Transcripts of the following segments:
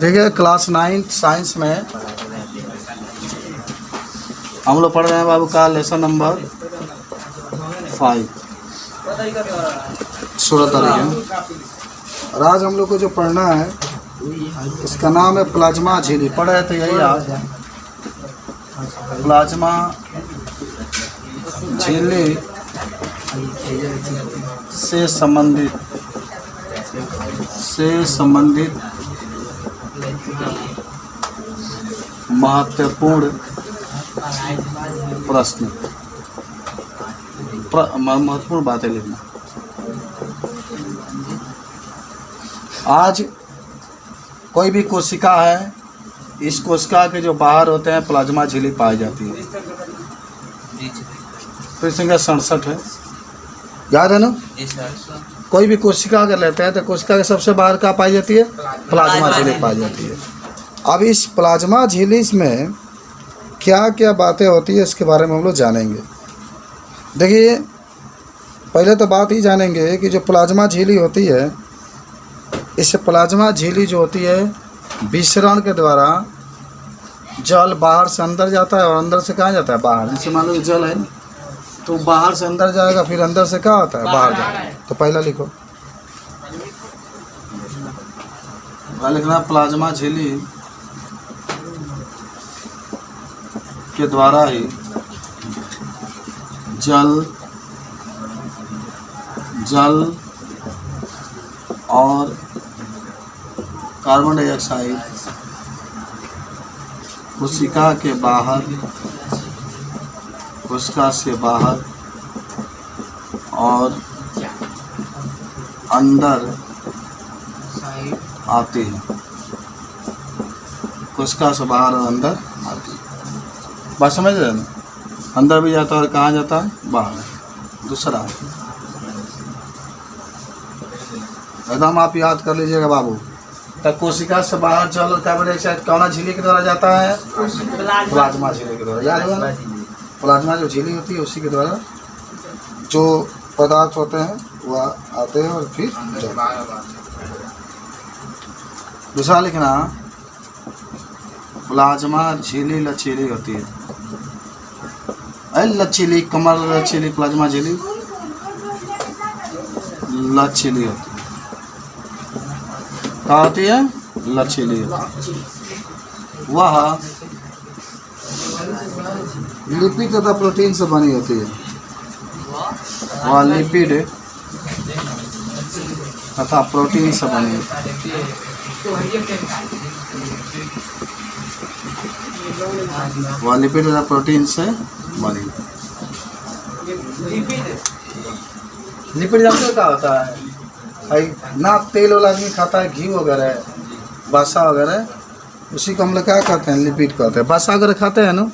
देखिए class 9 science में हम लोग पढ़ रहे हैं बाबू का लेसन नंबर 5 सूरत और आज हम लोग को जो पढ़ना है इसका नाम है प्लाज्मा झिल्ली। पढ़े तो यही आज प्लाज्मा झिल्ली से संबंधित महत्वपूर्ण प्रश्न महत्वपूर्ण बातें लिखना। आज कोई भी कोशिका है, इस कोशिका के जो बाहर होते हैं प्लाज्मा झिल्ली पाई जाती है। तो संख्या 67 है, याद है ना। कोई भी कोशिका अगर लेते हैं तो कोशिका के सबसे बाहर क्या पाई जाती है? प्लाज्मा झिल्ली पाई जाती है। अब इस प्लाज्मा झिल्ली में क्या क्या बातें होती है इसके बारे में हम लोग जानेंगे। देखिए पहले तो बात ही जानेंगे कि जो प्लाज्मा झिल्ली होती है, इस प्लाज्मा झिल्ली जो होती है विसरण के द्वारा जल बाहर से अंदर जाता है और अंदर से कहाँ जाता है? बाहर। जैसे मान लो जल है तो बाहर से अंदर जाएगा, फिर अंदर से क्या होता है? बाहर जाता है। तो पहला लिखो, लिखना प्लाज्मा झिल्ली के द्वारा ही जल और कार्बन डाइऑक्साइड कोशिका से बाहर और अंदर आती है। कोशिका से बाहर और अंदर आती है। बात समझ रहे हैं ना? अंदर भी जाता है और कहाँ जाता है? बाहर। दूसरा एकदम आप याद कर लीजिएगा बाबू। तब कोशिका से बाहर जल और कार्बन डाइऑक्साइड कौन झिल्ली के द्वारा जाता है? प्लाज्मा झिल्ली के द्वारा। याद है? प्लाज्मा जो झिल्ली होती है उसी के द्वारा जो पदार्थ होते हैं वह आते हैं और फिर दूसरा लिखना प्लाज्मा झिल्ली लचीली होती है। लचीली, कमर लचीली, प्लाज्मा झिल्ली लचीली होती है। क्या होती है? लचीली होती है। वह लिपिड तथा प्रोटीन से बनी होती है। वह लिपिड तथा प्रोटीन से बनी होती है। वह लिपिड तथा प्रोटीन से बनी। लिपिड जानते हो क्या होता है? ना तेल वाला आदमी खाता है, घी वगैरह, बासा वगैरह, उसी को हम लोग क्या कहते हैं? लिपिड कहते हैं। बासा वगैरह खाते हैं ना,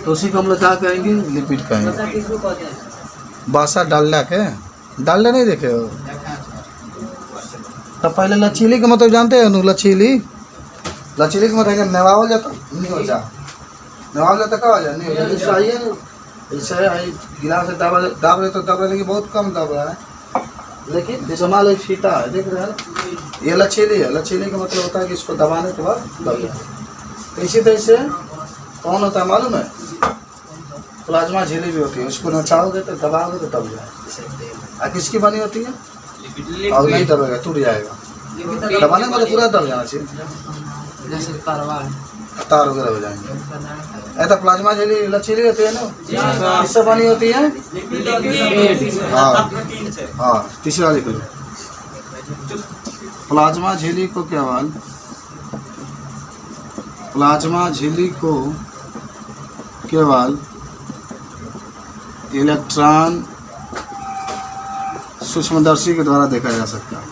तो उसी को हम लोग क्या कहेंगे? लिपिड कहेंगे। बासा डालडा के, डालडा नहीं देखे हो? तो पहले लचीली का मतलब जानते हैं ना? लचीली का मतलब नवावल जाता नहीं हो जा, नवावल जाता क्या हो जा नहीं हो जा। ऐसा है गिलास से दाब रहे तो दब रहे, लेकिन बहुत कम दब रहा है। लेकिन जैसे मान लो फीता है, देख रहे हैं, ये लचीली है। लचीली का मतलब होता है कि इसको दबाने के बाद दब जाए। तो इसी तरह से कौन होता है मालूम है? प्लाज्मा झिल्ली भी होती है। उसको नचाओगे तो दबाओगे तो दब जाए। किसकी बनी होती है? और नहीं दबेगा, टूट जाएगा। दबाने वाले पूरा दब जाना चाहिए, तार वगैरह हो जाएंगे। ऐसा प्लाज्मा झिल्ली लचीली होती है ना, इससे बनी होती है। हाँ, तीसरा लिख लो। प्लाज्मा झिल्ली को केवल इलेक्ट्रॉन सूक्ष्मदर्शी के द्वारा देखा जा सकता है।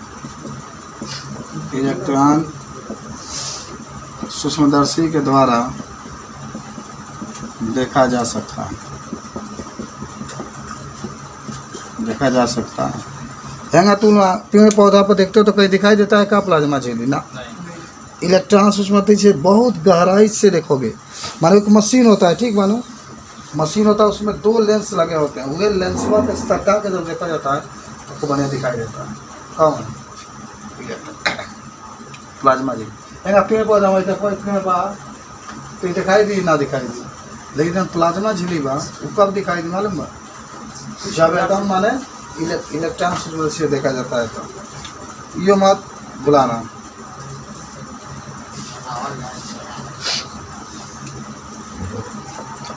इलेक्ट्रॉन सूक्ष्मदर्शी के द्वारा देखा जा सकता है। हैंगा तुम पेड़ पौधा पर देखते हो तो कहीं दिखाई देता है क्या प्लाज्मा झिल्ली? ना। इलेक्ट्रॉन सूक्ष्मदर्शी से बहुत गहराई से देखोगे। मानो एक मशीन होता है, ठीक मानो मशीन होता है, उसमें 2 लेंस लगे होते हैं। वे लेंस पर सटा के जब देखा जाता है तो बढ़िया दिखाई देता है। कौन? प्लाज्मा झिल्ली। है पेड़ पौधा में देखो पेड़ बा तो दिखाई दी ना दिखाई दी, लेकिन जब प्लाज्मा झिल्ली बा वो कब दिखाई दी मालूम बा? जब एकदम माने इलेक्ट्रॉन से देखा जाता है। तो यो मत बुलाना।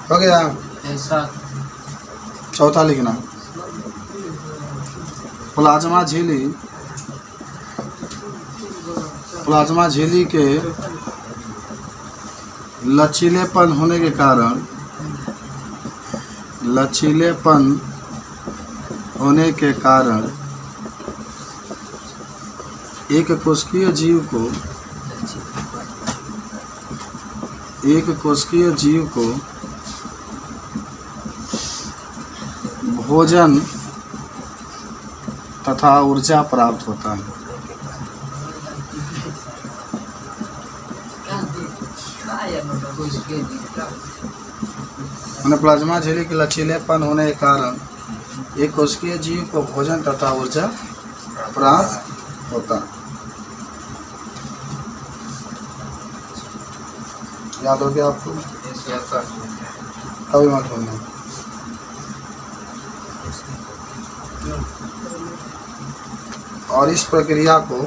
हो गया? चौथा लिखना, प्लाज्मा झिल्ली के लचीलेपन होने के कारण एक कोशिकीय जीव को भोजन तथा ऊर्जा प्राप्त होता है। प्लाज्मा झिल्ली के लचीलेपन होने के कारण एक कोशिकीय जीव को भोजन तथा ऊर्जा प्राप्त होता है। याद हो गया आपको? कभी मत भूलना। और इस प्रक्रिया को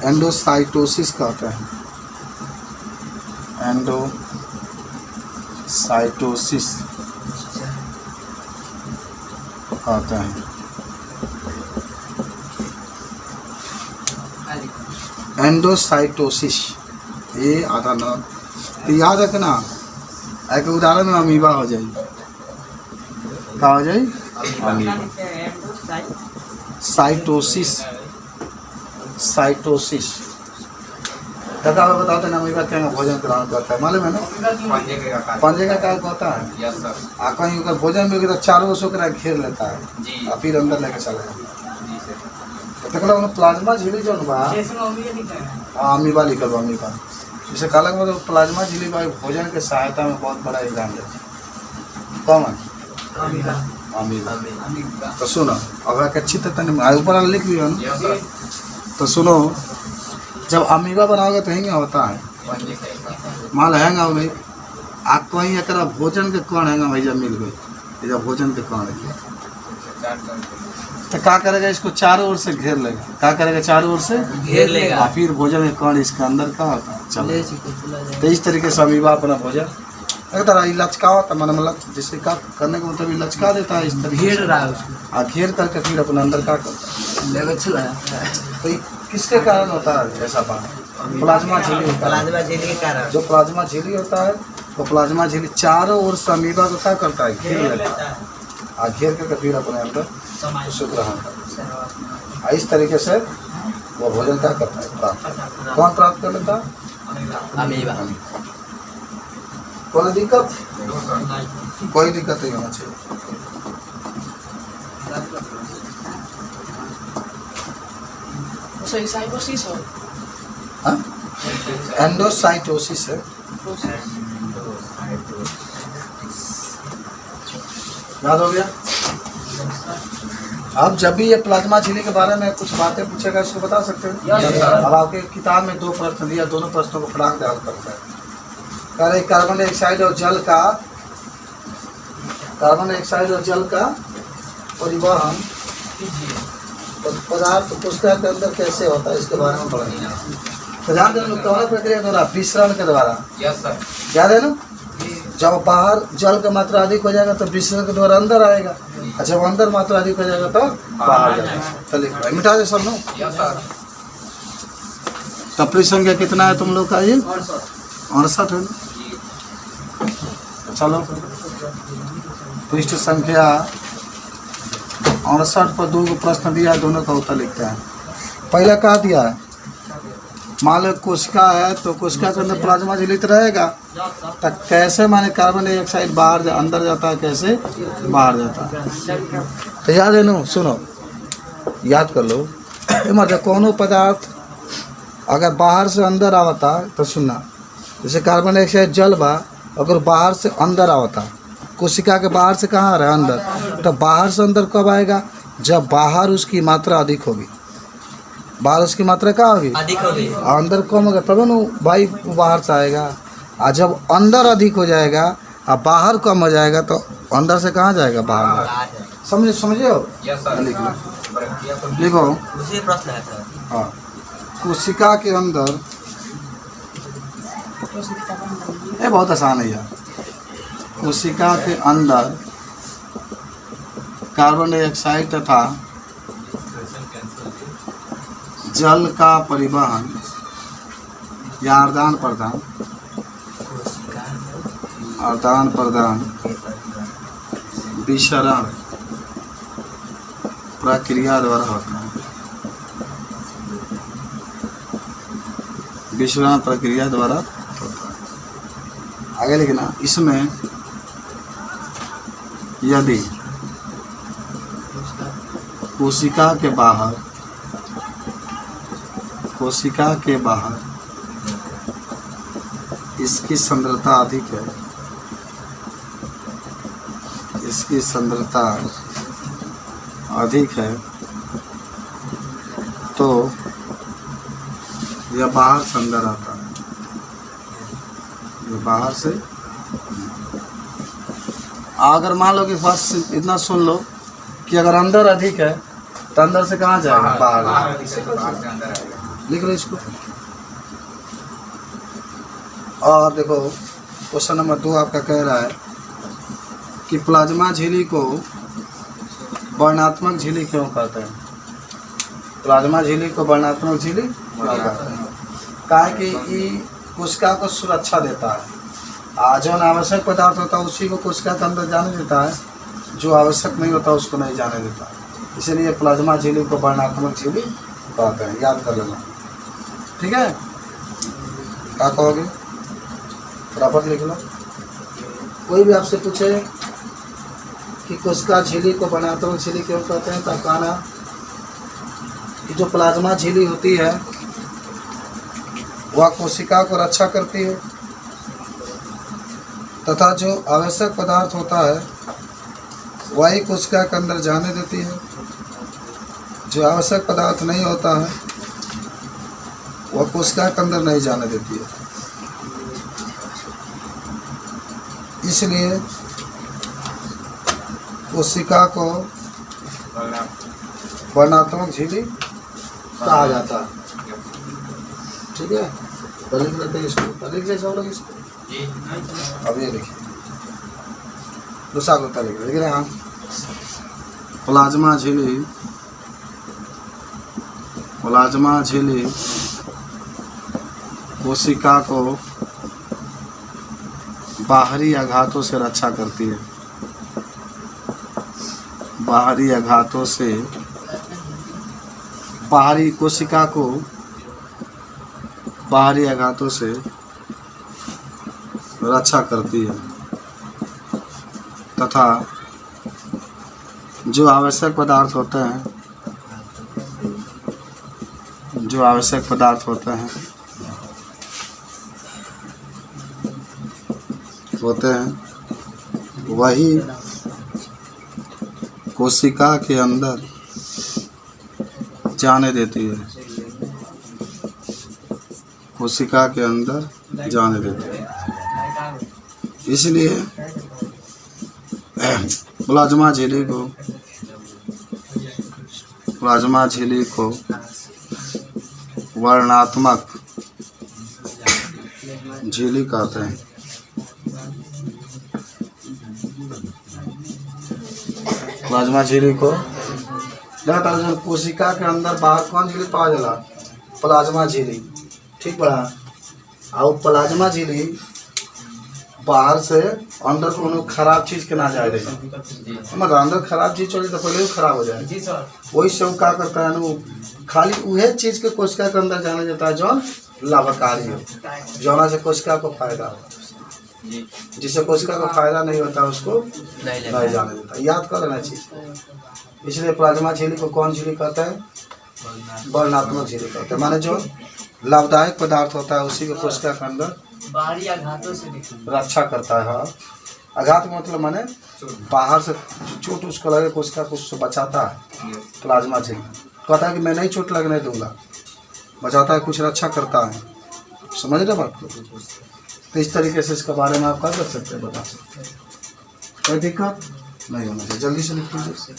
एंडोसाइटोसिस कहते हैं। एंडोसाइटोसिस कहते हैं। एंडोसाइटोसिस ये आधा नाम तो याद रखना। एक उदाहरण में अमीबा हो जाए, क्या हो जाए? अमीबा। साइटोसिस दादा बताते ना, अमीबा क्या भोजन ग्रहण करता है मालूम है ना? पंजे का कार्य होता है। कहीं अगर भोजन मिल गया तो चारों ओर से घेर लेता है और फिर अंदर लेके चला जाता है। प्लाज्मा झिल्ली जो अमीबा लिखल बा। अमीबा जैसे कहला मतलब प्लाज्मा झिल्ली बा भोजन के सहायता में बहुत बड़ा योगदान देता है। कौन? अमीबा। तो सुनो अगर अच्छी तरह ऊपर लिख भी हो ना, तो सुनो जब अमीबा बनाओगे तो हैंगा होता है माल हैंगा हो गई आप कहीं एक भोजन के कौन हैंगा भाई जब मिल गई जब भोजन के कौन है तो क्या करेगा? इसको चारों ओर से घेर लेगा। क्या करेगा? चारों ओर से घेर लेगा। फिर भोजन में कौन इसके अंदर का होता है चले। तो इस तरीके से अमीबा अपना भोजन एक तरह लचका होता है, मतलब जिससे का करने का मतलब लचका देता है इस तरह घेर रहा है उसको, घेर करके फिर अपने अंदर का करता है। तो किसके कारण होता है ऐसा बात? प्लाज्मा झिल्ली के कारण। जो प्लाज्मा झिल्ली होता है वो प्लाज्मा झिल्ली चारों ओर से अमीबा को क्या करता है? घेर लेता है और घेर करके फिर अपने अंदर उसको ग्रहण करता है। इस तरीके से वो भोजन क्या करता है? प्राप्त। कौन प्राप्त कर लेता है? अमीबा। कोई दिक्कत नहीं होना चाहिए। एंडोसाइटोसिस है। याद हो गया? अब जब भी ये प्लाज्मा झिल्ली के बारे में कुछ बातें पूछेगा इसको बता सकते हैं। अब आपके किताब में 2 प्रश्न दिया, दोनों प्रश्नों को फटाक से हल करता है। कार्बन डाइऑक्साइड और जल का परिवहन पदार्थ कोशिका के अंदर कैसे होता है इसके बारे में पढ़ेंगे। तो ध्यान देना कौन प्रक्रिया द्वारा? विसरण के द्वारा। याद है ना? जब बाहर जल का मात्रा अधिक हो जाएगा तो विसरण के द्वारा अंदर आएगा, और जब अंदर मात्रा अधिक हो जाएगा तो बाहर जाएगा। चलिए मिटा दे सब लोग। टपरी संख्या कितना है तुम लोग का? ये 68 है। चलो पृष्ठ संख्या 68 पर 2 प्रश्न दिया, दोनों का उत्तर लिखते हैं। पहला कहा दिया है मान लो कोशिका है तो कोशिका के अंदर प्लाज्मा झिल्ली रहेगा तो कैसे माने कार्बन डाइऑक्साइड बाहर अंदर जाता है, कैसे बाहर जाता है। तो याद है ना? सुनो याद कर लो। मतलब कोनो पदार्थ अगर बाहर से अंदर आवता तो सुनना, जैसे कार्बन डाइऑक्साइड जल बा अगर बाहर से अंदर आवता कोशिका के बाहर से कहाँ आ रहा है? अंदर। तो बाहर से अंदर कब आएगा? जब बाहर उसकी मात्रा अधिक होगी। बाहर उसकी मात्रा क्या होगी? अधिक होगी। अंदर कम होगा तब ना भाई बाहर से आएगा। और जब अंदर अधिक हो जाएगा और बाहर कम हो जाएगा तो अंदर से कहाँ जाएगा? बाहर। समझे हो? लिखो। उसी प्रश्न है सर। हाँ, कोशिका के अंदर, ये बहुत आसान है यार। कोशिका के अंदर कार्बन डाइऑक्साइड तथा जल का परिवहन या आदान प्रदान विसरण प्रक्रिया द्वारा होता है। विसरण प्रक्रिया द्वारा होता है। आगे लिखना, इसमें यदि कोशिका के बाहर इसकी सांद्रता अधिक है, इसकी सांद्रता अधिक है तो यह बाहर से अंदर आता है। ये बाहर से, अगर मान लो कि बस इतना सुन लो कि अगर अंदर अधिक है तो अंदर से कहाँ जाएगा? बाहर। लिख लो इसको। और देखो क्वेश्चन नंबर 2 आपका कह रहा है कि प्लाज्मा झिल्ली को वर्णात्मक झिल्ली क्यों कहते हैं? प्लाज्मा झिल्ली को वर्णात्मक झिल्ली क्यों कहते हैं? काहे कि ये कोशिका को सुरक्षा देता है। जो आवश्यक पदार्थ होता है उसी को कोशिका के अंदर जाने देता है, जो आवश्यक नहीं होता उसको नहीं जाने देता। इसलिए प्लाज्मा झिल्ली को वर्णात्मक झिल्ली कहते हैं। याद कर लेना, ठीक है? क्या कहोगे? फटाफट लिख लो। कोई भी आपसे पूछे कि कोशिका झिल्ली को वर्णात्मक झिल्ली क्यों कहते हैं, तब कहना कि जो प्लाज्मा झिल्ली होती है वह कोशिका को रक्षा करती है तथा जो आवश्यक पदार्थ होता है वही कोशिका के अंदर जाने देती है। जो आवश्यक पदार्थ नहीं होता है वह कोशिका के अंदर नहीं जाने देती है। इसलिए कोशिका को वर्णात्मक झिल्ली कहा जाता है। ठीक है, तो लिख लेते हैं इसको। लिख ले सब लोग इसको। अब ये लिखिए, दूसरा को लिख रहे हैं। प्लाज्मा झिल्ली कोशिका को बाहरी आघातों से रक्षा करती है। कोशिका को बाहरी आघातों से रक्षा करती है तथा जो आवश्यक पदार्थ होते हैं वही कोशिका के अंदर जाने देती है। इसलिए प्लाज्मा झिल्ली को वर्णात्मक झिल्ली कहते हैं। प्लाज्मा झिल्ली को कोशिका के अंदर बाहर कौन झिल्ली पाया जाला? प्लाज्मा झिल्ली। ठीक बड़ा। और प्लाज्मा झिल्ली बाहर से अंदर कोनो खराब चीज के ना जाए रही, मतलब अंदर खराब चीज चली तो पहले खराब हो जाए। जी सर। वही सब क्या करता है ना, खाली वह चीज के कोशिका के अंदर जाने देता है जो लाभकारी हो, जौना से कोशिका को फायदा हो। जिससे कोशिका को फायदा नहीं होता उसको नहीं जाने देता। याद कर लेना चीज। इसलिए प्लाज्मा झिल्ली को कौन झिल्ली कहता है? वर्णात्मक झिल्ली कहते हैं। माने जो लाभदायक पदार्थ होता है उसी को कोशिका के अंदर बाहरी आघातों से रक्षा करता है। आघात मतलब माने बाहर से चोट उसको लगे, कोशिका को उससे बचाता है प्लाज्मा झिल्ली। कहता है कि मैं नहीं चोट लगने दूंगा, बचाता है, कुछ रक्षा करता है। समझ रहे बात को? तो इस तरीके से इसके बारे में आप क्या कर सकते हैं, बता सकते हैं। कोई दिक्कत नहीं होना चाहिए, जल्दी से लिख लीजिए।